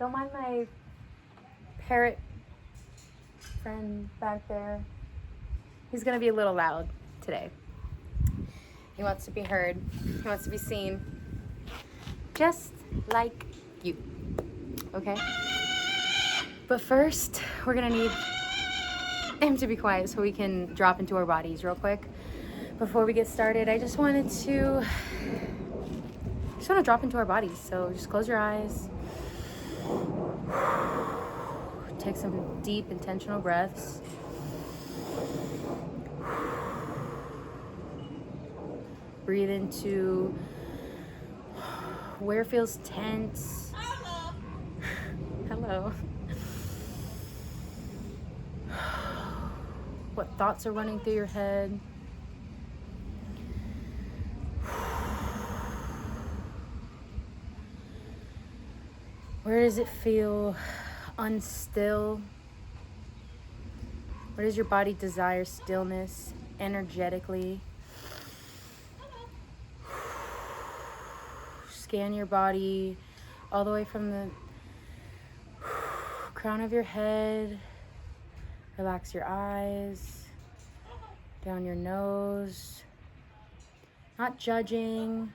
Don't mind my parrot friend back there. He's gonna be a little loud today. He wants to be heard. He wants to be seen. Just like you. Okay? But first, we're gonna need him to be quiet so we can drop into our bodies real quick. Before we get started, I just want to drop into our bodies. So just close your eyes. Take some deep, intentional breaths. Breathe into where feels tense. Hello. What thoughts are running through your head? Where does it feel unstill? Where does your body desire stillness energetically? Scan your body all the way from the crown of your head. Relax your eyes, down your nose. Not judging,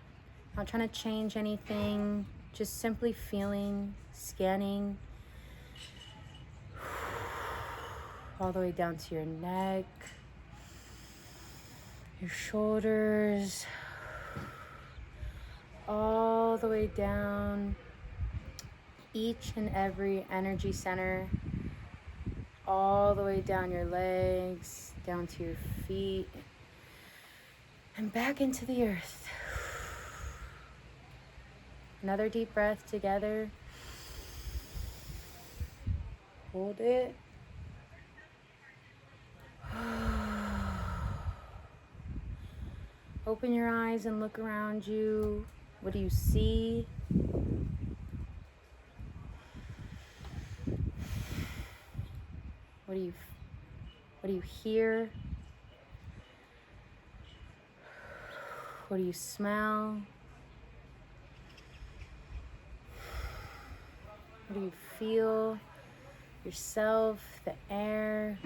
not trying to change anything. Just simply feeling, scanning, all the way down to your neck, your shoulders, all the way down, each and every energy center, all the way down your legs, down to your feet, and back into the earth. Another deep breath together. Hold it. Open your eyes and look around you. What do you see? What do you hear? What do you smell? What do you feel? Yourself, the air,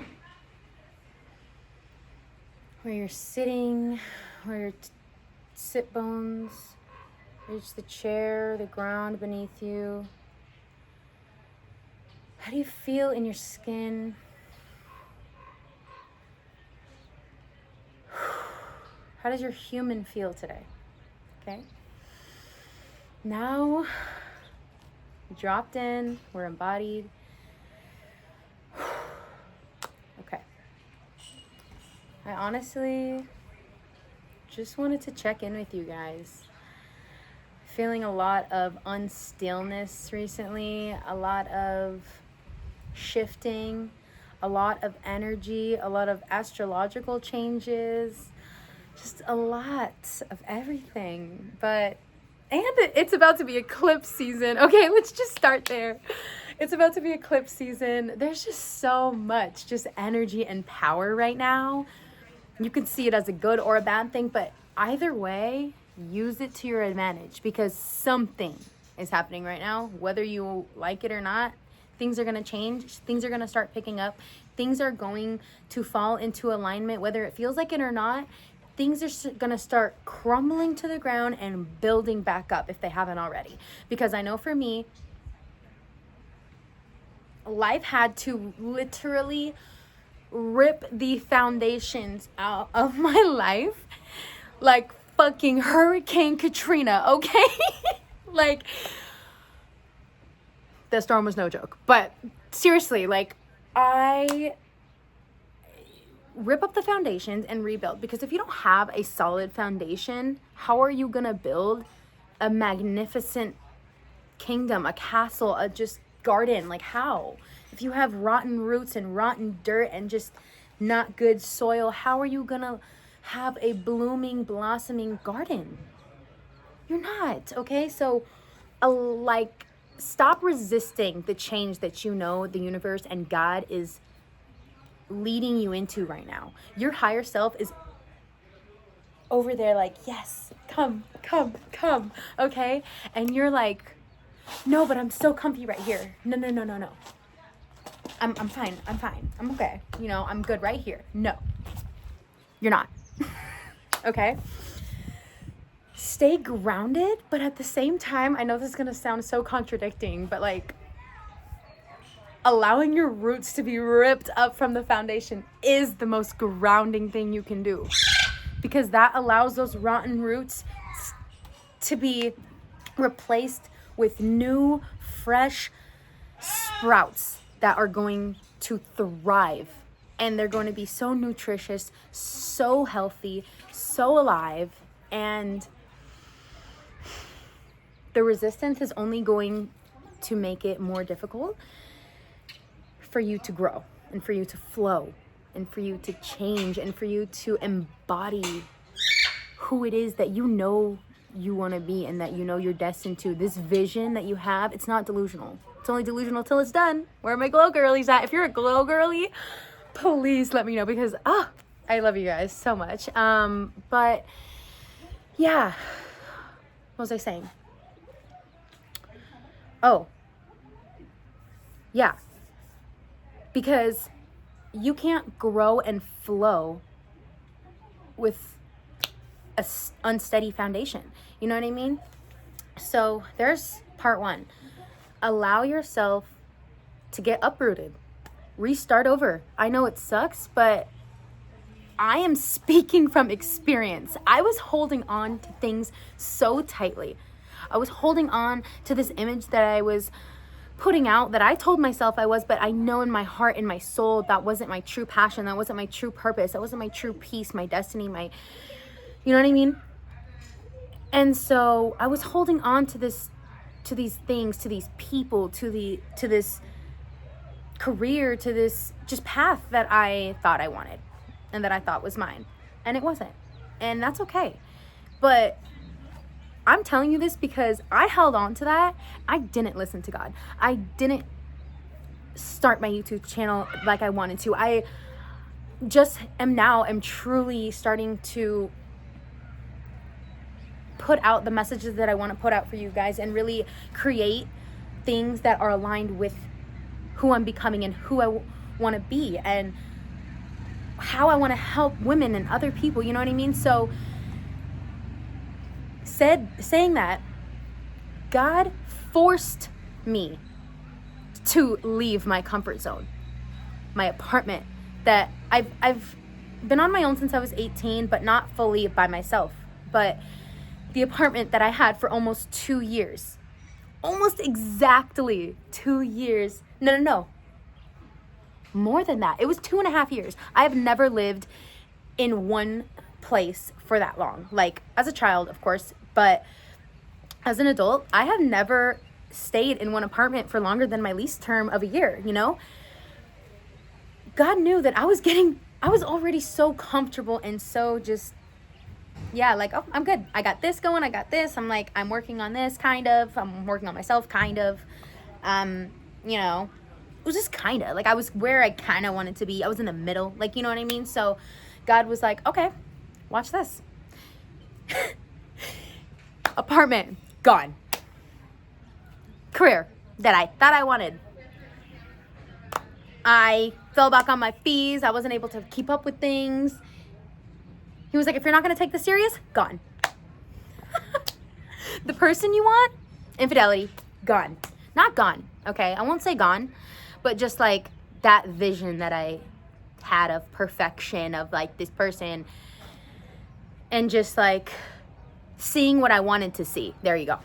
where you're sitting, where your sit bones reach the chair, the ground beneath you. How do you feel in your skin? How does your human feel today? Okay. Now, dropped in, we're embodied. Okay. I honestly just wanted to check in with you guys. Feeling a lot of unstillness recently, a lot of shifting, a lot of energy, a lot of astrological changes, just a lot of everything. And it's about to be eclipse season. Okay, let's just start there. It's about to be eclipse season. There's just so much just energy and power right now. You can see it as a good or a bad thing, but either way, use it to your advantage because something is happening right now. Whether you like it or not, things are going to change. Things are going to start picking up. Things are going to fall into alignment, whether it feels like it or not. Things are going to start crumbling to the ground and building back up if they haven't already. Because I know for me, life had to literally rip the foundations out of my life like fucking Hurricane Katrina, okay? Like, the storm was no joke. But seriously, like, I rip up the foundations and rebuild, because if you don't have a solid foundation, how are you gonna build a magnificent kingdom, a castle, a just garden? Like, how? If you have rotten roots and rotten dirt and just not good soil, how are you gonna have a blooming, blossoming garden? You're not, okay? So stop resisting the change that you know the universe and God is leading you into right now. Your higher self is over there like, yes, come, okay? And you're like, No, but I'm so comfy right here. No. I'm fine. I'm okay. You know, I'm good right here. No, you're not. Okay? Stay grounded, but at the same time, I know this is going to sound so contradicting, but like allowing your roots to be ripped up from the foundation is the most grounding thing you can do, because that allows those rotten roots to be replaced with new, fresh sprouts that are going to thrive, and they're going to be so nutritious, so healthy, so alive, and the resistance is only going to make it more difficult for you to grow and for you to flow and for you to change and for you to embody who it is that you know you want to be and that you know you're destined to. This vision that you have, it's not delusional. It's only delusional till it's done. Where are my glow girlies at? If you're a glow girly, please let me know, because I love you guys so much. But yeah, what was I saying? Oh, yeah, because you can't grow and flow with a unsteady foundation. You know what I mean? So there's part one. Allow yourself to get uprooted. Restart over. I know it sucks, but I am speaking from experience. I was holding on to things so tightly. I was holding on to this image that I was putting out, that I told myself I was, but I know in my heart, in my soul, that wasn't my true passion. That wasn't my true purpose. That wasn't my true peace, my destiny, you know what I mean? And so I was holding on to these things, to these people, to this career, to this just path that I thought I wanted and that I thought was mine. And it wasn't. And that's okay. But I'm telling you this because I held on to that. I didn't listen to God. I didn't start my YouTube channel like I wanted to. I just am truly starting to put out the messages that I want to put out for you guys and really create things that are aligned with who I'm becoming and who I want to be and how I want to help women and other people. You know what I mean? So saying that, God forced me to leave my comfort zone, my apartment that I've been on my own since I was 18, but not fully by myself. But the apartment that I had for almost 2 years, almost exactly 2 years. No. More than that. It was 2.5 years. I have never lived in one place for that long. Like as a child, of course, but as an adult, I have never stayed in one apartment for longer than my lease term of a year, you know? God knew that I was already so comfortable and so just, yeah, like, oh, I'm good. I got this going. I got this. I'm like, I'm working on this, kind of. I'm working on myself, kind of. You know, it was just kind of. Like, I was where I kind of wanted to be. I was in the middle. Like, you know what I mean? So God was like, okay, watch this. Apartment, gone. Career that I thought I wanted. I fell back on my fees. I wasn't able to keep up with things. He was like, if you're not going to take this serious, gone. The person you want, infidelity, gone. Not gone, okay? I won't say gone, but just like that vision that I had of perfection, of like this person, and just like seeing what I wanted to see. There you go.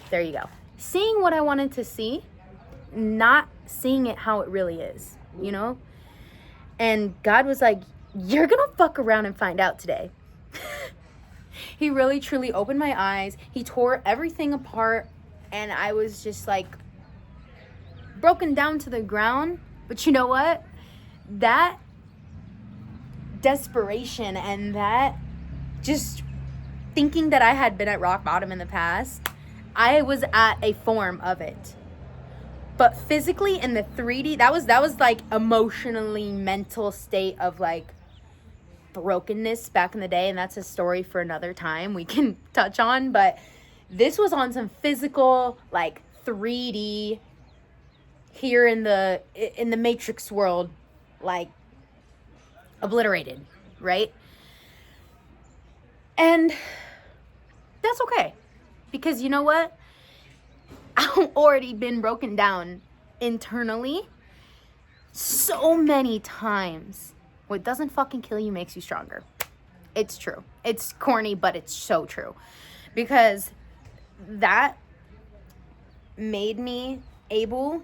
Seeing what I wanted to see, not seeing it how it really is, you know? And God was like, you're going to fuck around and find out today. He really truly opened my eyes. He tore everything apart, and I was just like broken down to the ground. But you know what? That desperation and that just thinking that I had been at rock bottom in the past, I was at a form of it. But physically in the 3D, that was like emotionally mental state of like brokenness back in the day, and that's a story for another time we can touch on. But this was on some physical like 3D here in the Matrix world, like obliterated, right? And that's okay, because you know what? I've already been broken down internally so many times. What doesn't fucking kill you makes you stronger. It's true. It's corny, but it's so true. Because that made me able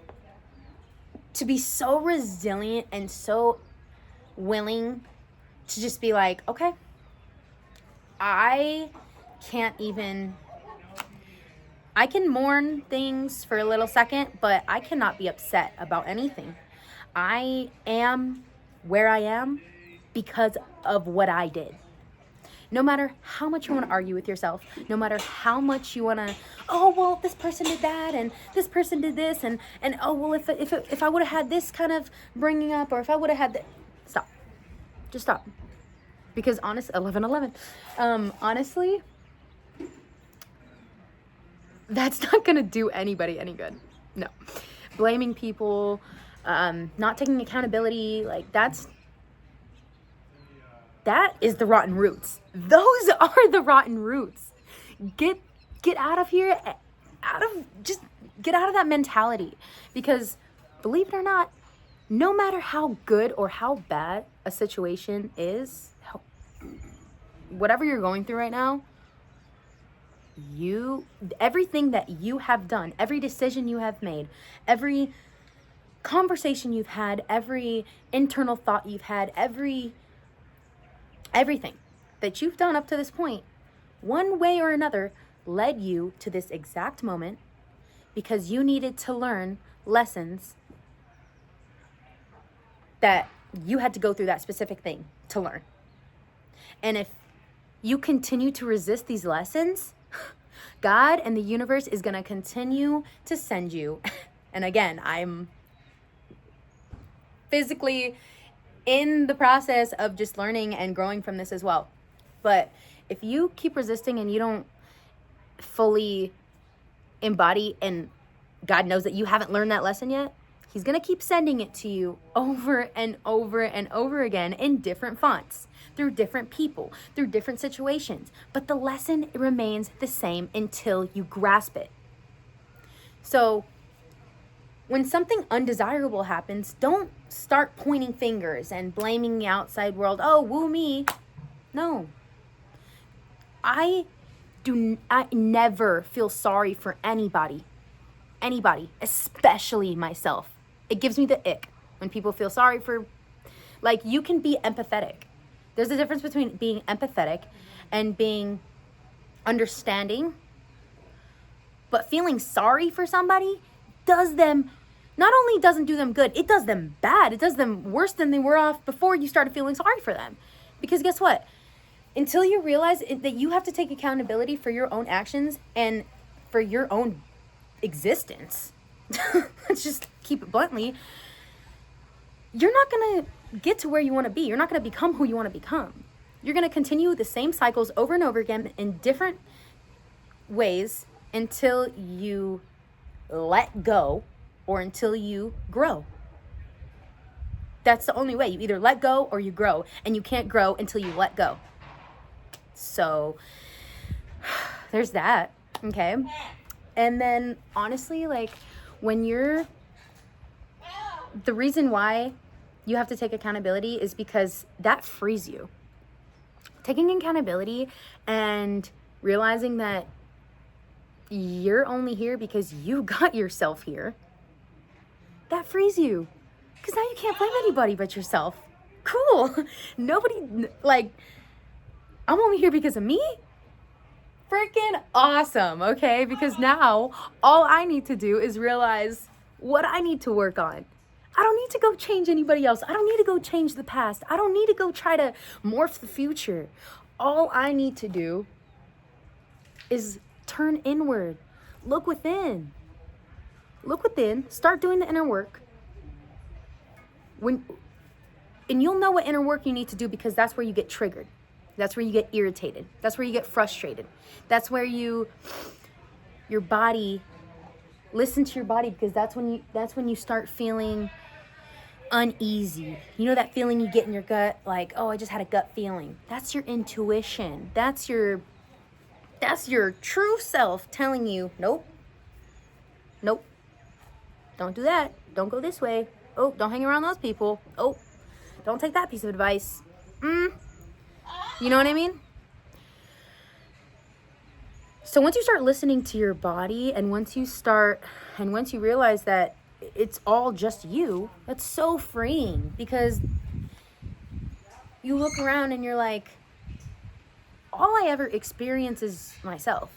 to be so resilient and so willing to just be like, okay, I can mourn things for a little second, but I cannot be upset about anything. I am where I am because of what I did. No matter how much you want to argue with yourself, no matter how much you want to, oh, well, this person did that, and this person did this, and oh, well, if I would have had this kind of bringing up, or if I would have had that, stop. Just stop. Because honestly, that's not going to do anybody any good. No. Blaming people, not taking accountability, like that is the rotten roots. Those are the rotten roots. Get out of here, get out of that mentality. Because believe it or not, no matter how good or how bad a situation is, whatever you're going through right now, everything that you have done, every decision you have made, every conversation you've had, every internal thought you've had, everything that you've done up to this point, one way or another, led you to this exact moment because you needed to learn lessons that you had to go through that specific thing to learn. And if you continue to resist these lessons, God and the universe is going to continue to send you. And again, I'm physically in the process of just learning and growing from this as well. But if you keep resisting and you don't fully embody, and God knows that you haven't learned that lesson yet, He's going to keep sending it to you over and over and over again in different fonts, through different people, through different situations. But the lesson remains the same until you grasp it. So when something undesirable happens, don't start pointing fingers and blaming the outside world. Oh, woo me. No. I never feel sorry for anybody, especially myself. It gives me the ick when people feel sorry for, like, you can be empathetic. There's a difference between being empathetic and being understanding. But feeling sorry for somebody not only doesn't do them good, it does them bad. It does them worse than they were off before you started feeling sorry for them. Because guess what? Until you realize that you have to take accountability for your own actions and for your own existence, let's just keep it bluntly, you're not going to get to where you want to be. You're not going to become who you want to become. You're going to continue the same cycles over and over again in different ways until you let go or until you grow. That's the only way. You either let go or you grow, and you can't grow until you let go. So there's that, okay? And then honestly, like, the reason why you have to take accountability is because that frees you. Taking accountability and realizing that you're only here because you got yourself here, that frees you. Because now you can't blame anybody but yourself. Cool. Nobody, like, I'm only here because of me? Freaking awesome, okay? Because now all I need to do is realize what I need to work on. I don't need to go change anybody else. I don't need to go change the past. I don't need to go try to morph the future. All I need to do is turn inward. Look within. Start doing the inner work. And you'll know what inner work you need to do, because that's where you get triggered. That's where you get irritated. That's where you get frustrated. That's where your body Listen to your body, because that's when you start feeling uneasy. You know that feeling you get in your gut, like, oh, I just had a gut feeling. That's your intuition. That's your true self telling you, nope, don't do that. Don't go this way. Oh, don't hang around those people. Oh, don't take that piece of advice. You know what I mean? So once you start listening to your body, and once you realize that it's all just you, that's so freeing, because you look around and you're like, all I ever experience is myself.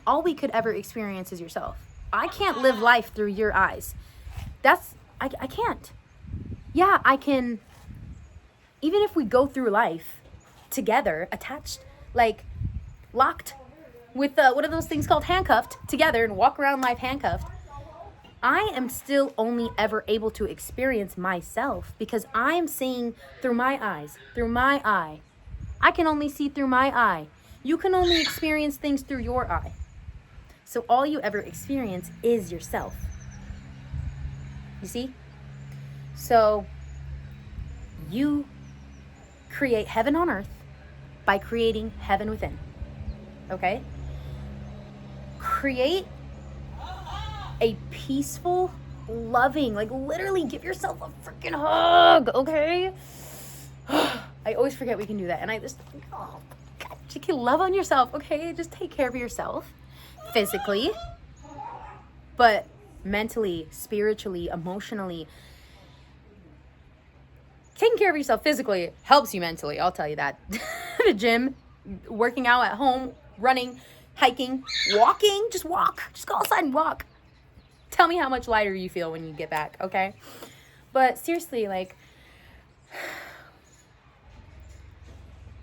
All we could ever experience is yourself. I can't live life through your eyes. I can't. Yeah, I can. Even if we go through life together, attached, like locked with, what are those things called? Handcuffed together, and walk around life handcuffed. I am still only ever able to experience myself, because I am seeing through my eyes, through my eye. I can only see through my eye. You can only experience things through your eye. So all you ever experience is yourself. You see? So you create heaven on earth by creating heaven within. Okay? Create a peaceful, loving, like literally give yourself a freaking hug, okay? I always forget we can do that. And I just, oh, God, you can love on yourself, okay? Just take care of yourself physically, but mentally, spiritually, emotionally. Taking care of yourself physically helps you mentally, I'll tell you that. The gym, working out at home, running, hiking, walking, just walk. Just go outside and walk. Tell me how much lighter you feel when you get back, okay? But seriously, like,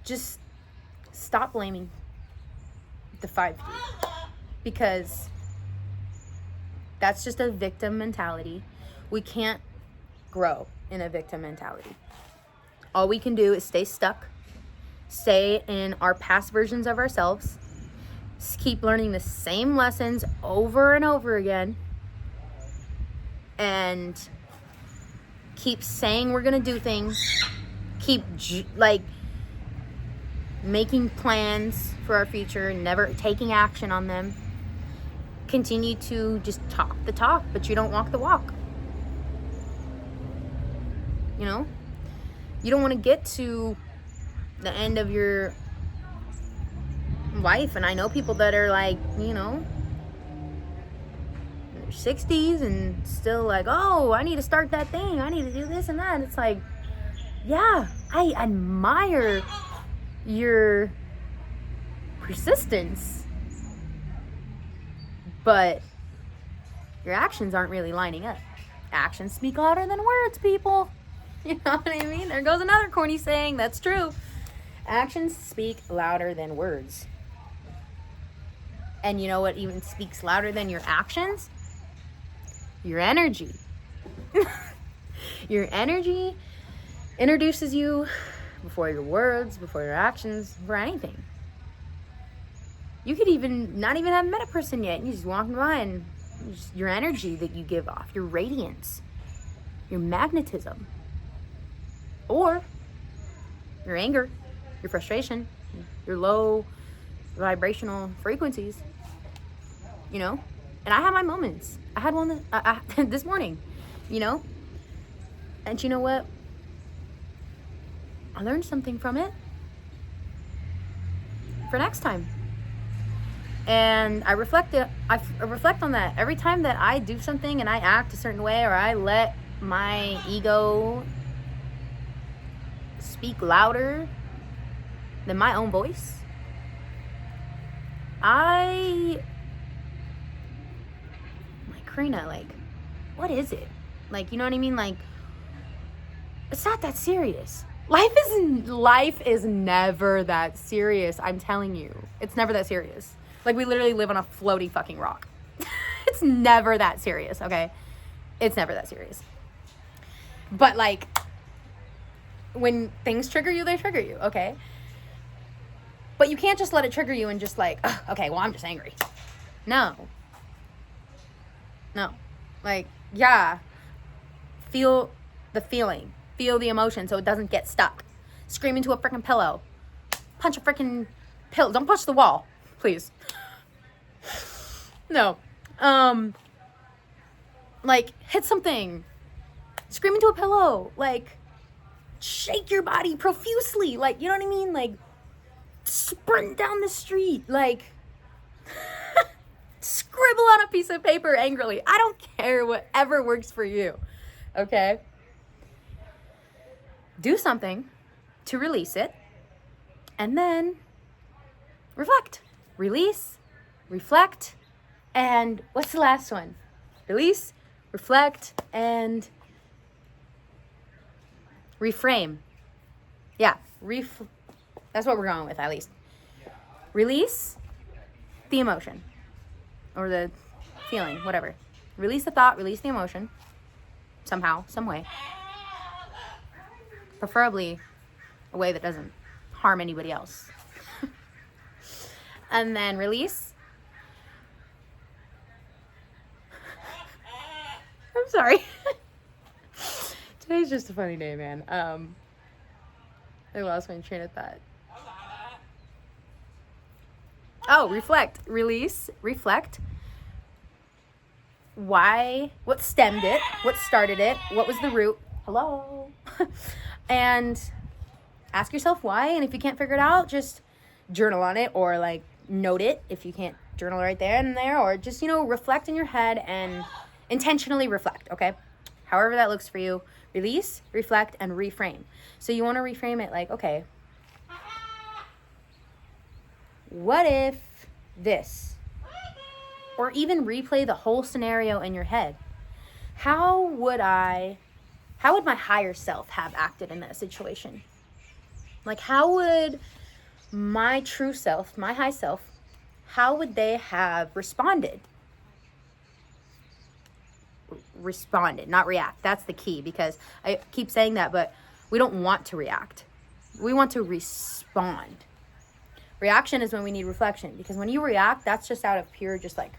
just stop blaming the 5D, because that's just a victim mentality. We can't grow in a victim mentality. All we can do is stay stuck, stay in our past versions of ourselves, keep learning the same lessons over and over again, and keep saying we're gonna do things, keep making plans for our future, never taking action on them, continue to just talk the talk, but you don't walk the walk. You know, you don't want to get to the end of your life, and I know people that are like, you know, in their 60s and still like, oh, I need to start that thing, I need to do this and that. And it's like, yeah, I admire your persistence, but your actions aren't really lining up. Actions speak louder than words, people. You know what I mean? There goes another corny saying. That's true. Actions speak louder than words. And you know what even speaks louder than your actions? Your energy. Your energy introduces you before your words, before your actions, for anything. You could even not even have met a person yet, and you just walking by, and just your energy that you give off, your radiance, your magnetism, or your anger, your frustration, your low vibrational frequencies, you know? And I have my moments. I had one this morning, you know? And you know what? I learned something from it for next time. And I reflect on that. Every time that I do something and I act a certain way, or I let my ego speak louder than my own voice, Karina, like, what is it? Like, you know what I mean? Like, it's not that serious. Life is never that serious. I'm telling you, it's never that serious. Like, we literally live on a floating fucking rock. It's never that serious, okay? It's never that serious. But, like, when things trigger you, they trigger you, okay? But you can't just let it trigger you and just like, okay, well, I'm just angry. No. No. Like, yeah. Feel the feeling. Feel the emotion so it doesn't get stuck. Scream into a freaking pillow. Punch a freaking pillow. Don't punch the wall, please. No. Like, hit something. Scream into a pillow. Like, shake your body profusely. Like, you know what I mean? Like, sprint down the street. Like, scribble on a piece of paper angrily. I don't care, whatever works for you. Okay? Do something to release it. And then reflect. Release, reflect, and what's the last one? Release, reflect, and reframe. Yeah, that's what we're going with, at least. Release the emotion or the feeling, whatever. Release the thought, release the emotion somehow, some way. Preferably a way that doesn't harm anybody else. And then release. I'm sorry. Today's just a funny day, man. I lost my train of thought. Oh, reflect. Release, reflect. Why? What stemmed it? What started it? What was the root? Hello? And ask yourself why. And if you can't figure it out, just journal on it or like note it if you can't journal right there and there, or just, reflect in your head and intentionally reflect, okay? However that looks for you. Release, reflect, and reframe. So you want to reframe it like, okay, what if this? Or even replay the whole scenario in your head. How would my higher self have acted in that situation? Like, how would my true self, my high self, how would they have responded? Responded, not react. That's the key, because I keep saying that, but we don't want to react. We want to respond. Reaction is when we need reflection, because when you react, that's just out of pure, just like,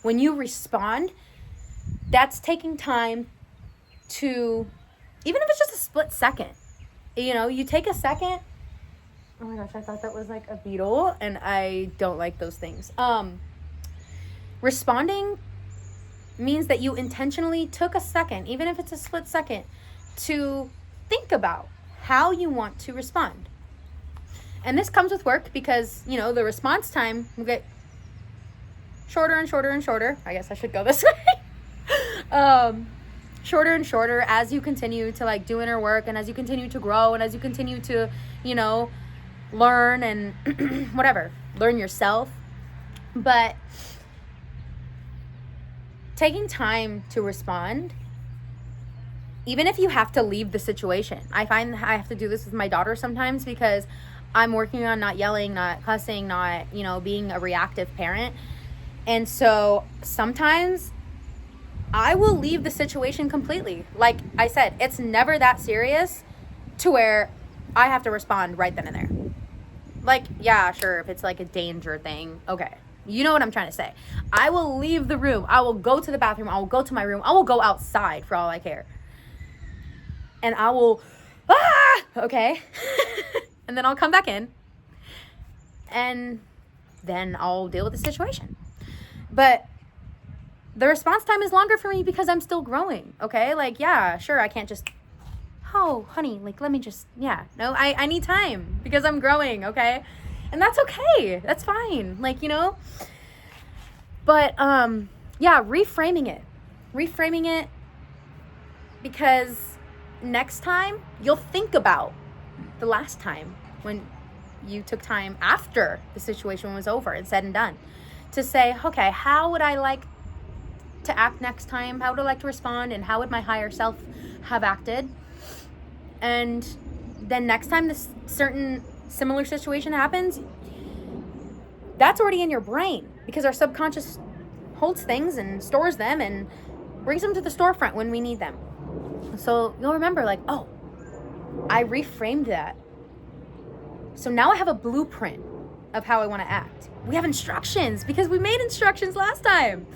when you respond, that's taking time to, even if it's just a split second, you take a second. Oh my gosh, I thought that was like a beetle, and I don't like those things. Responding means that you intentionally took a second, even if it's a split second, to think about how you want to respond. And this comes with work because, the response time will get shorter and shorter and shorter. I guess I should go this way. Shorter and shorter as you continue to like do inner work, and as you continue to grow, and as you continue to, learn and learn yourself. But taking time to respond, even if you have to leave the situation. I find I have to do this with my daughter sometimes because I'm working on not yelling, not cussing, not, being a reactive parent. And so sometimes I will leave the situation completely. Like I said, it's never that serious to where I have to respond right then and there. Like, yeah, sure, if it's like a danger thing, okay. You know what I'm trying to say. I will leave the room. I will go to the bathroom. I will go to my room. I will go outside for all I care. And I will, okay. And then I'll come back in. And then I'll deal with the situation. But the response time is longer for me because I'm still growing, okay? Like, yeah, sure, I can't just, oh, honey, like, let me just, yeah. No, I need time because I'm growing, okay? And that's okay. That's fine. Like, But, yeah, reframing it. Reframing it because next time you'll think about the last time when you took time after the situation was over and said and done to say, okay, how would I like to act next time? How would I like to respond? And how would my higher self have acted? And then next time this certain similar situation happens, that's already in your brain because our subconscious holds things and stores them and brings them to the storefront when we need them. So you'll remember like, oh, I reframed that. So now I have a blueprint of how I want to act. We have instructions because we made instructions last time.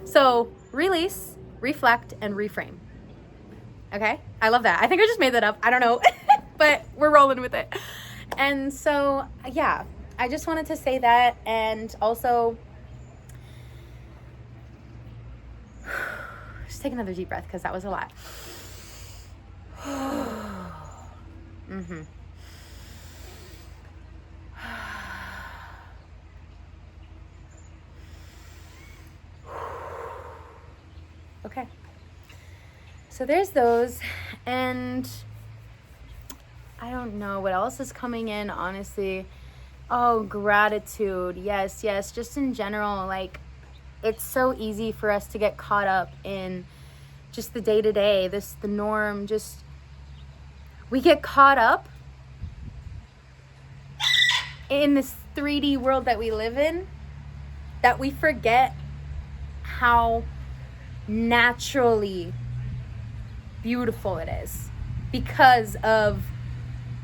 So release, reflect, and reframe. Okay? I love that. I think I just made that up. I don't know. But we're rolling with it. And so, yeah, I just wanted to say that. And also, just take another deep breath because that was a lot. Mm-hmm. Okay. So there's those. And I don't know what else is coming in, honestly. Oh, gratitude. Yes, yes. Just in general, like, it's so easy for us to get caught up in just the day-to-day, the norm. Just, we get caught up in this 3D world that we live in, that we forget how naturally beautiful it is because of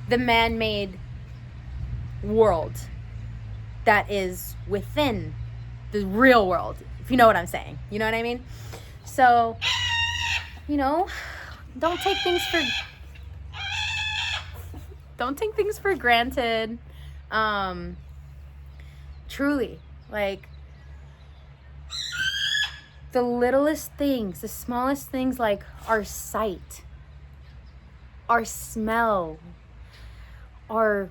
the man-made world that is within the real world, if you know what I'm saying. You know what I mean? So, you know, don't take things for granted. Truly, like, the littlest things, the smallest things, like our sight, our smell, our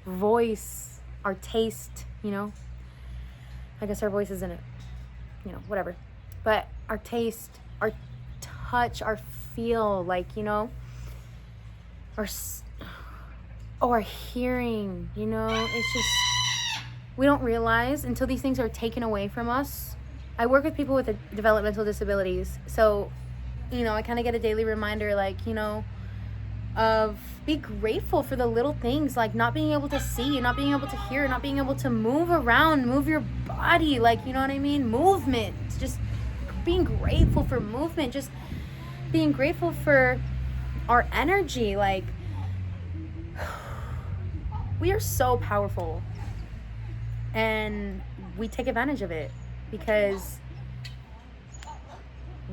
voice, our taste, you know. I guess our voice isn't it, you know, whatever. But our taste, our touch, our feel, like, you know, our hearing, you know, it's just, we don't realize until these things are taken away from us. I work with people with developmental disabilities, so, you know, I kind of get a daily reminder, like, you know, of be grateful for the little things, like not being able to see, not being able to hear, not being able to move around, move your body, like, you know what I mean? Movement, just being grateful for movement, just being grateful for our energy. Like, we are so powerful, and we take advantage of it because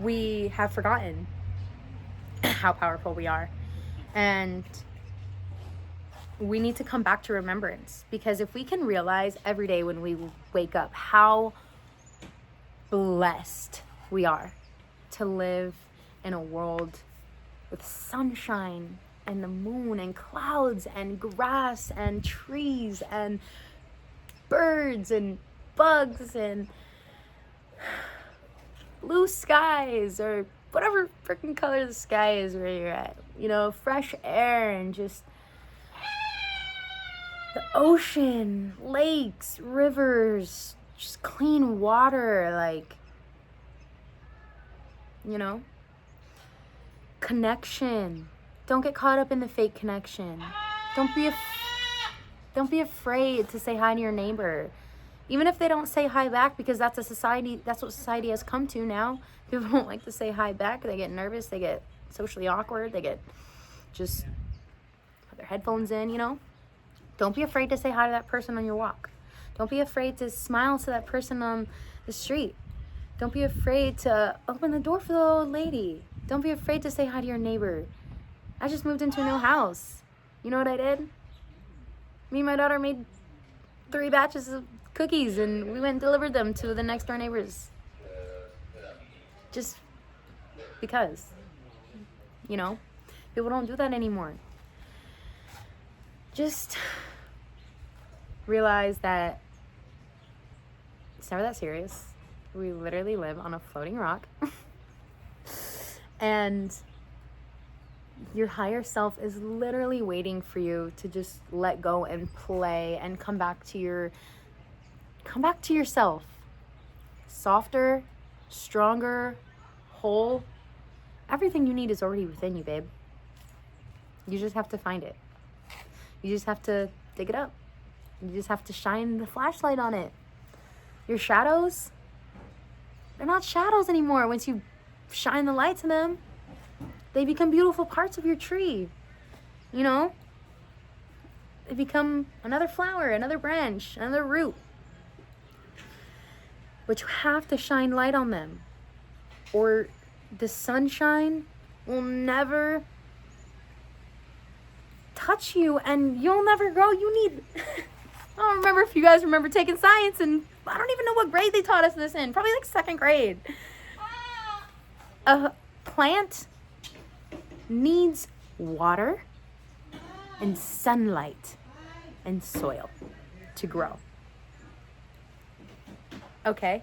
we have forgotten how powerful we are. And we need to come back to remembrance, because if we can realize every day when we wake up how blessed we are to live in a world with sunshine and the moon and clouds and grass and trees and birds and bugs and blue skies, or whatever freaking color the sky is where you're at, you know, fresh air and just the ocean, lakes, rivers, just clean water, like, you know, connection. Don't get caught up in the fake connection. Don't be afraid to say hi to your neighbor, even if they don't say hi back, because that's what society has come to now. People don't like to say hi back. They get nervous. They get socially awkward. They get just put their headphones in, you know. Don't be afraid to say hi to that person on your walk. Don't be afraid to smile to that person on the street. Don't be afraid to open the door for the old lady. Don't be afraid to say hi to your neighbor. I just moved into a new house. You know what I did? Me and my daughter made 3 batches of cookies, and we went and delivered them to the next door neighbors. Just because, you know, people don't do that anymore. Just realize that it's never that serious. We literally live on a floating rock. And your higher self is literally waiting for you to just let go and play and come back to yourself. Softer, stronger, whole. Everything you need is already within you, babe. You just have to find it. You just have to dig it up. You just have to shine the flashlight on it. Your shadows, they're not shadows anymore. Once you shine the light to them, they become beautiful parts of your tree. You know? They become another flower, another branch, another root. but you have to shine light on them, or the sunshine will never touch you and you'll never grow. You need I don't remember if you guys remember taking science, and I don't even know what grade they taught us this in. Probably like 2nd grade. A plant needs water and sunlight and soil to grow. Okay?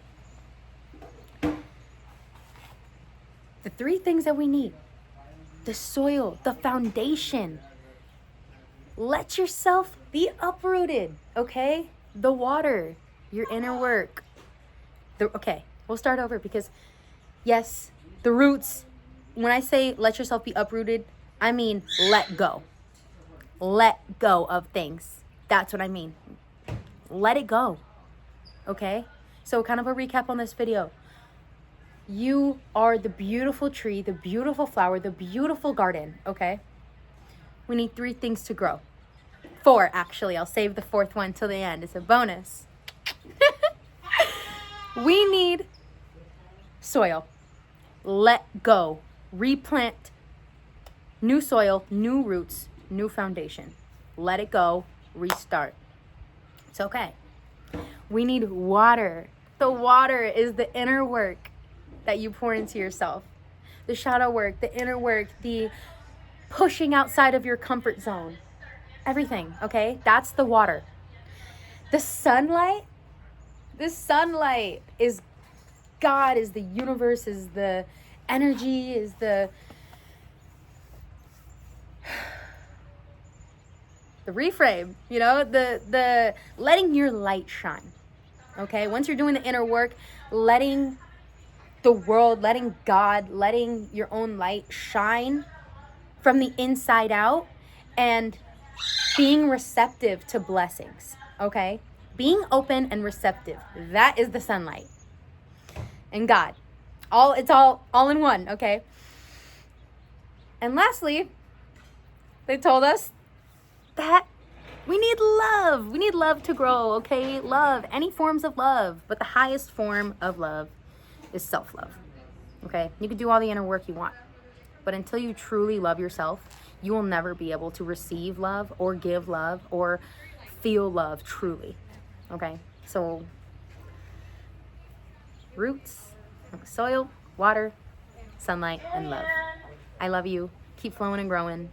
The 3 things that we need: the soil, the foundation. Let yourself be uprooted, okay? The water, your inner work. Okay, we'll start over, because yes, the roots, when I say let yourself be uprooted, I mean let go. Let go of things. That's what I mean. Let it go, okay? So kind of a recap on this video. You are the beautiful tree, the beautiful flower, the beautiful garden, okay? We need 3 things to grow. 4, actually. I'll save the 4th one till the end. It's a bonus. We need soil. Let go. Replant. New soil, new roots, new foundation. Let it go. Restart. It's okay. We need water. The water is the inner work that you pour into yourself. The shadow work, the inner work, the pushing outside of your comfort zone. Everything, okay? That's the water. The sunlight is God, is the universe, is the energy, is the reframe, you know, the letting your light shine. Okay? Once you're doing the inner work, letting the world, letting God, letting your own light shine from the inside out, and being receptive to blessings, okay? Being open and receptive. That is the sunlight. And God. It's all in one, okay? And lastly, they told us that we need love. We need love to grow, okay? Love, any forms of love. But the highest form of love is self-love, okay? You can do all the inner work you want, but until you truly love yourself, you will never be able to receive love or give love or feel love truly, okay? So roots, soil, water, sunlight, and love. I love you. Keep flowing and growing.